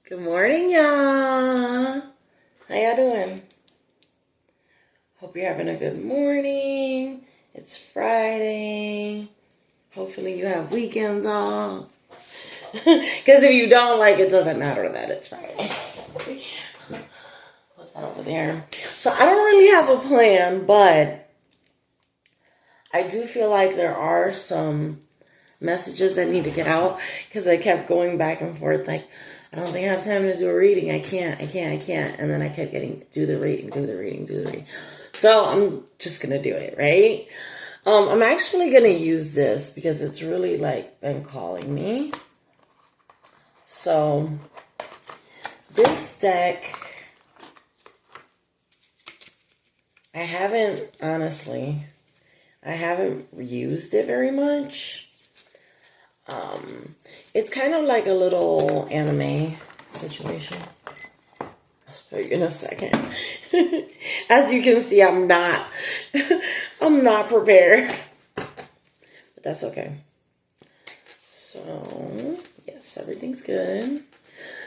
Good morning, y'all. How y'all doing? Hope you're having a good morning. It's Friday. Hopefully you have weekends off. Because if you don't, it doesn't matter that it's Friday. Put that over there. So I don't really have a plan, but I do feel like there are some messages that need to get out because I kept going back and forth I don't think I have time to do a reading. I can't. And then I kept getting, do the reading. So I'm just going to do it, right? I'm actually going to use this because it's really been calling me. So this deck, I haven't used it very much. It's kind of like a little anime situation. I'll show you in a second. As you can see, I'm not prepared, but that's okay. So yes, everything's good.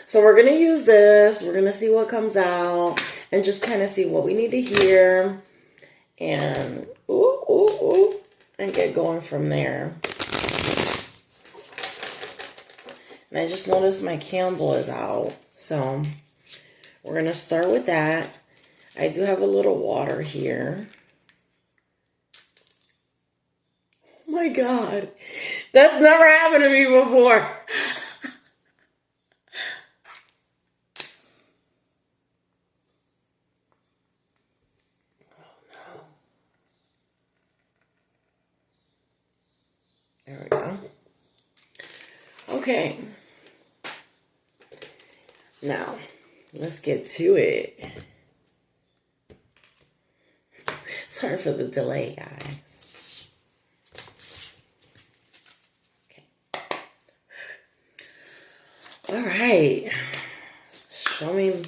So we're going to use this. We're going to see what comes out and just kind of see what we need to hear and and get going from there. And I just noticed my candle is out. So we're going to start with that. I do have a little water here. Oh my God. That's never happened to me before. Oh no. There we go. Okay. Now, let's get to it. Sorry for the delay, guys. Okay. All right. Show me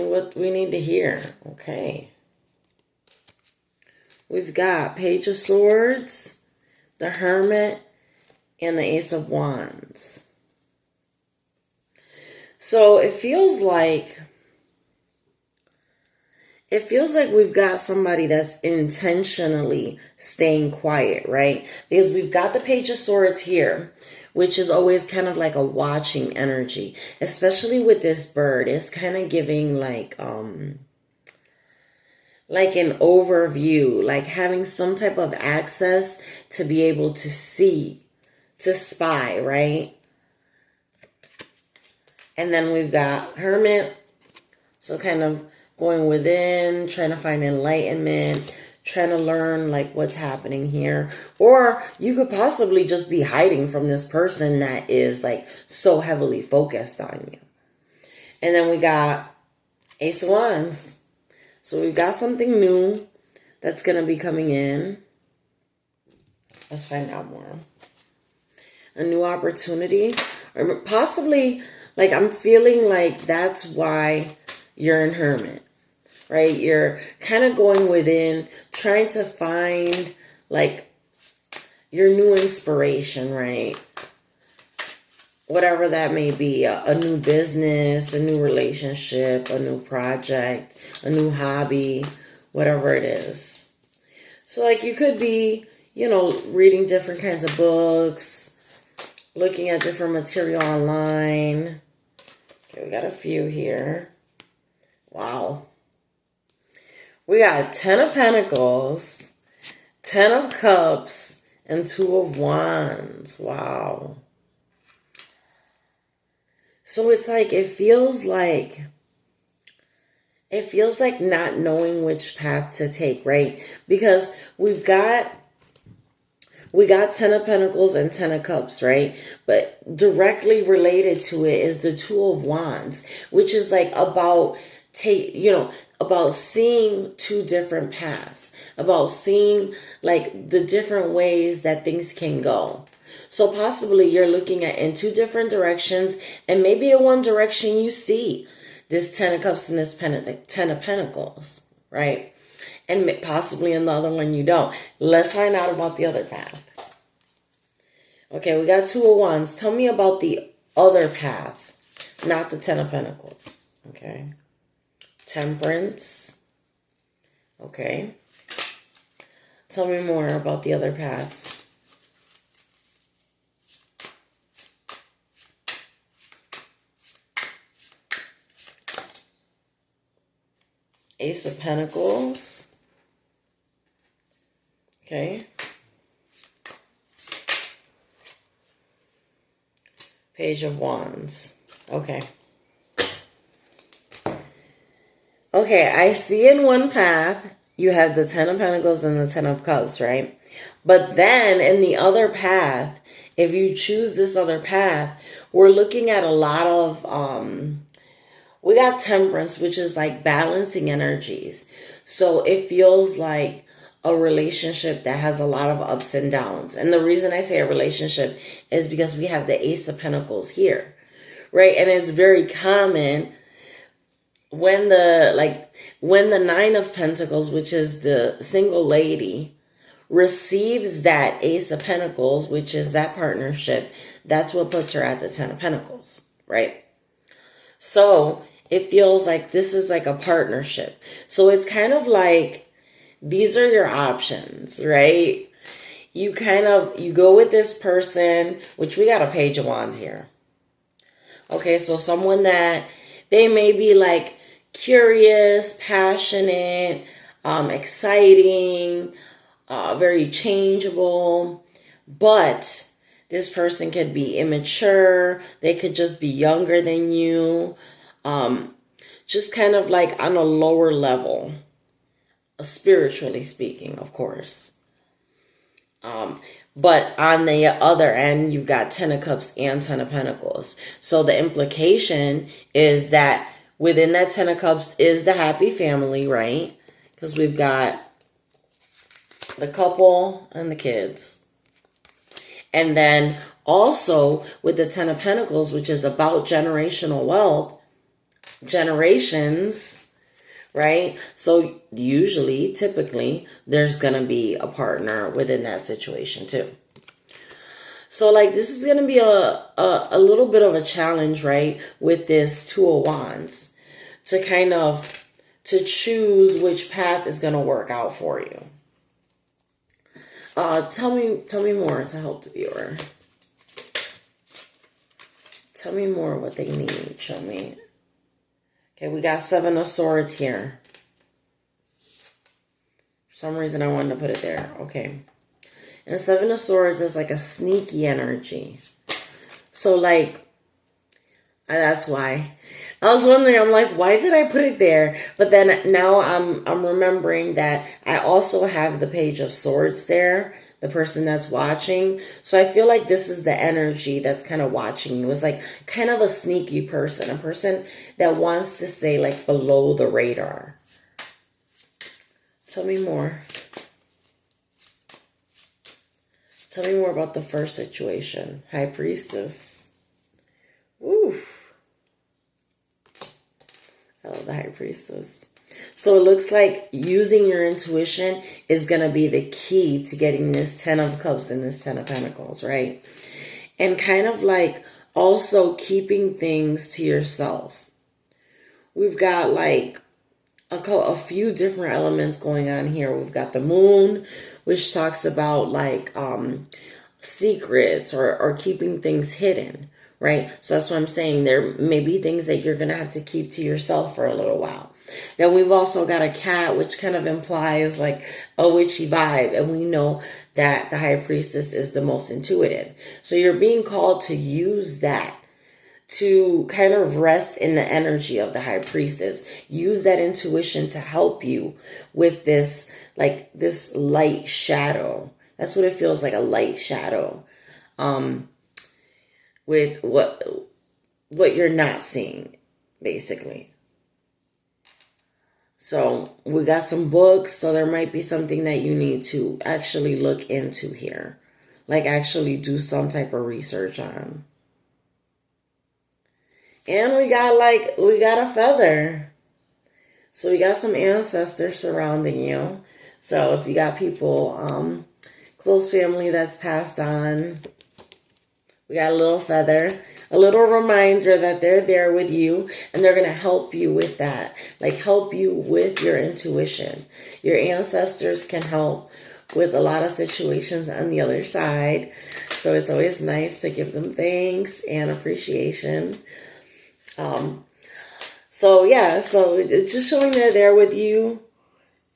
what we need to hear. Okay. We've got Page of Swords, the Hermit, and the Ace of Wands. So it feels like we've got somebody that's intentionally staying quiet, right? Because we've got the Page of Swords here, which is always kind of like a watching energy, especially with this bird. It's kind of giving like an overview, like having some type of access to be able to see, to spy, right? And then we've got Hermit. So kind of going within, trying to find enlightenment, trying to learn what's happening here. Or you could possibly just be hiding from this person that is so heavily focused on you. And then we got Ace of Wands. So we've got something new that's going to be coming in. Let's find out more. A new opportunity. Or possibly, I'm feeling that's why you're in Hermit, right? You're kind of going within, trying to find, your new inspiration, right? Whatever that may be, a new business, a new relationship, a new project, a new hobby, whatever it is. So, you could be, reading different kinds of books, looking at different material online. Okay, we got a few here. Wow. We got 10 of Pentacles, 10 of Cups, and 2 of Wands. Wow. So it's it feels like not knowing which path to take, right? Because we got 10 of Pentacles and 10 of Cups, right? But directly related to it is the 2 of Wands, which is about about seeing two different paths, about seeing the different ways that things can go. So possibly you're looking at in two different directions, and maybe in one direction you see this 10 of Cups and this 10 of Pentacles, right? And possibly in the other one you don't. Let's find out about the other path. Okay, we got 2 of Wands. Tell me about the other path not the Ten of Pentacles. Okay. Temperance. Okay. Tell me more about the other path. Ace of Pentacles. Okay. Page of Wands. Okay. Okay, I see in one path you have the Ten of Pentacles and the Ten of Cups, right? But then in the other path, if you choose this other path, we're looking at a lot of, we got Temperance, which is like balancing energies. So it feels like a relationship that has a lot of ups and downs. And the reason I say a relationship is because we have the Ace of Pentacles here, right? And it's very common when the Nine of Pentacles, which is the single lady, receives that Ace of Pentacles, which is that partnership, that's what puts her at the Ten of Pentacles, right? So it feels like this is like a partnership. So it's kind of like, these are your options, right? You go with this person, which we got a Page of Wands here. Okay, so someone that they may be like curious, passionate, exciting, very changeable, but this person could be immature. They could just be younger than you. Just kind of like on a lower level, spiritually speaking, of course. But on the other end, you've got Ten of Cups and Ten of Pentacles. So the implication is that within that Ten of Cups is the happy family, right? Because we've got the couple and the kids. And then also with the Ten of Pentacles, which is about generational wealth, generations, right? So usually, typically, there's going to be a partner within that situation too. So like this is going to be a little bit of a challenge, right? With this Two of Wands to choose which path is going to work out for you. Tell me more to help the viewer. Tell me more what they need. Show me. Okay, we got Seven of Swords here. For some reason I wanted to put it there. Okay. And Seven of Swords is like a sneaky energy. So like, that's why. I was wondering, I'm like, why did I put it there? But then now I'm remembering that I also have the Page of Swords there, the person that's watching. So I feel like this is the energy that's kind of watching you. It's like kind of a sneaky person, a person that wants to stay like below the radar. Tell me more. Tell me more about the first situation. High Priestess. Ooh. Oh, the High Priestess. So it looks like using your intuition is going to be the key to getting this Ten of Cups and this Ten of Pentacles, right? And kind of like also keeping things to yourself. We've got like a few different elements going on here. We've got the Moon, which talks about like secrets or keeping things hidden. Right? So that's what I'm saying. There may be things that you're going to have to keep to yourself for a little while. Then we've also got a cat, which kind of implies like a witchy vibe. And we know that the High Priestess is the most intuitive. So you're being called to use that to kind of rest in the energy of the High Priestess. Use that intuition to help you with this, like this light shadow. That's what it feels like, a light shadow. With what you're not seeing, basically. So we got some books, so there might be something that you need to actually look into here. Like actually do some type of research on. And we got a feather. So we got some ancestors surrounding you. So if you got people, close family that's passed on, we got a little feather. a little reminder that they're there with you and they're going to help you with that. Like help you with your intuition. Your ancestors can help with a lot of situations on the other side. So it's always nice to give them thanks and appreciation. So it's just showing they're there with you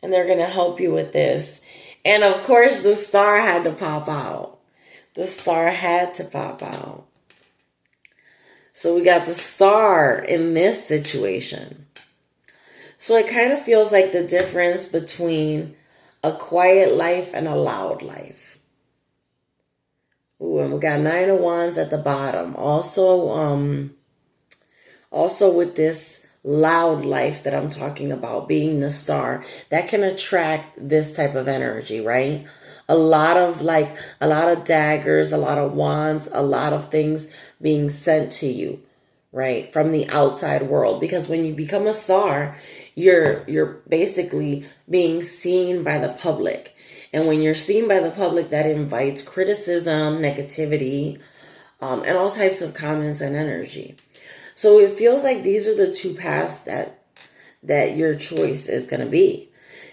and they're going to help you with this. And of course, the star had to pop out. The star had to pop out. So we got the star in this situation. So it kind of feels like the difference between a quiet life and a loud life. Ooh, and we got 9 of Wands at the bottom. Also with this loud life that I'm talking about, being the star, that can attract this type of energy, right? A lot of daggers, a lot of wands, a lot of things being sent to you, right? From the outside world. Because when you become a star, you're basically being seen by the public. And when you're seen by the public, that invites criticism, negativity, and all types of comments and energy. So it feels like these are the two paths that your choice is going to be.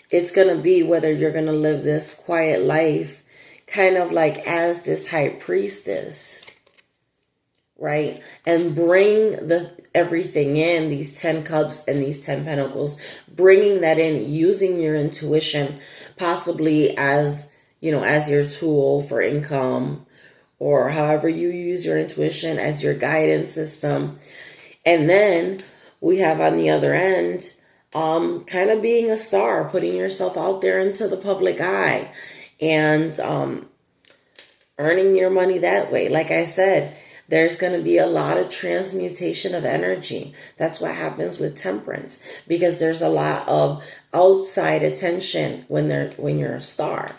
It's going to be whether you're going to live this quiet life kind of like as this high priestess, right? And bring everything in, these 10 cups and these 10 pentacles, bringing that in, using your intuition, possibly as your tool for income, or however you use your intuition as your guidance system. And then we have on the other end, kind of being a star, putting yourself out there into the public eye and earning your money that way. Like I said, there's going to be a lot of transmutation of energy. That's what happens with temperance, because there's a lot of outside attention when you're a star.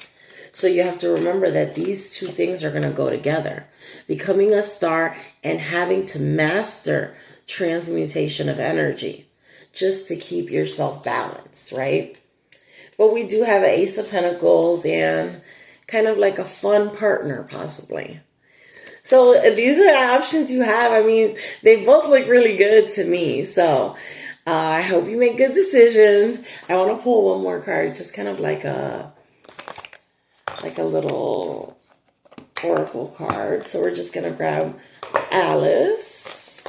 So you have to remember that these two things are going to go together. Becoming a star and having to master transmutation of energy just to keep yourself balanced, right? But we do have an Ace of Pentacles and kind of like a fun partner, possibly. So these are the options you have. I mean, they both look really good to me. So I hope you make good decisions. I want to pull one more card, just kind of like a little oracle card. So we're just going to grab Alice.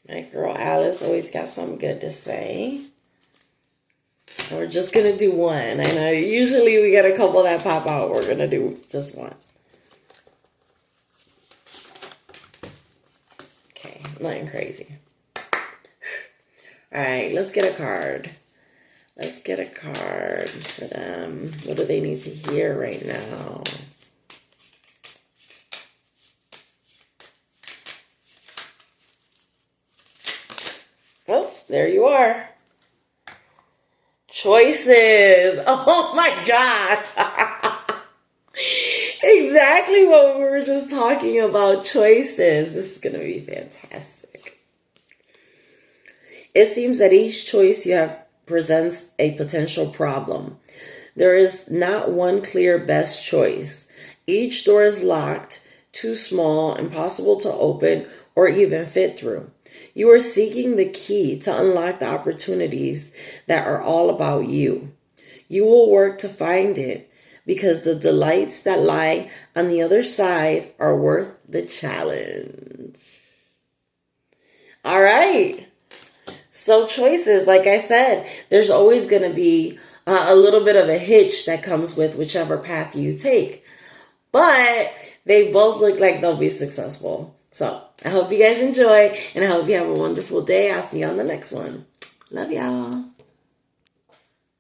My girl Alice always got something good to say. And we're just going to do one. I know usually we get a couple that pop out. We're going to do just one. Okay, nothing crazy. All right, let's get a card. Let's get a card for them. What do they need to hear right now? Oh, there you are. Choices. Oh my God. Exactly what we were just talking about. Choices. This is going to be fantastic. It seems that each choice you have presents a potential problem. There is not one clear best choice. Each door is locked, too small, impossible to open, or even fit through. You are seeking the key to unlock the opportunities that are all about you. You will work to find it because the delights that lie on the other side are worth the challenge. All right. So choices, like I said, there's always going to be a little bit of a hitch that comes with whichever path you take. But they both look like they'll be successful. So I hope you guys enjoy, and I hope you have a wonderful day. I'll see you on the next one. Love y'all.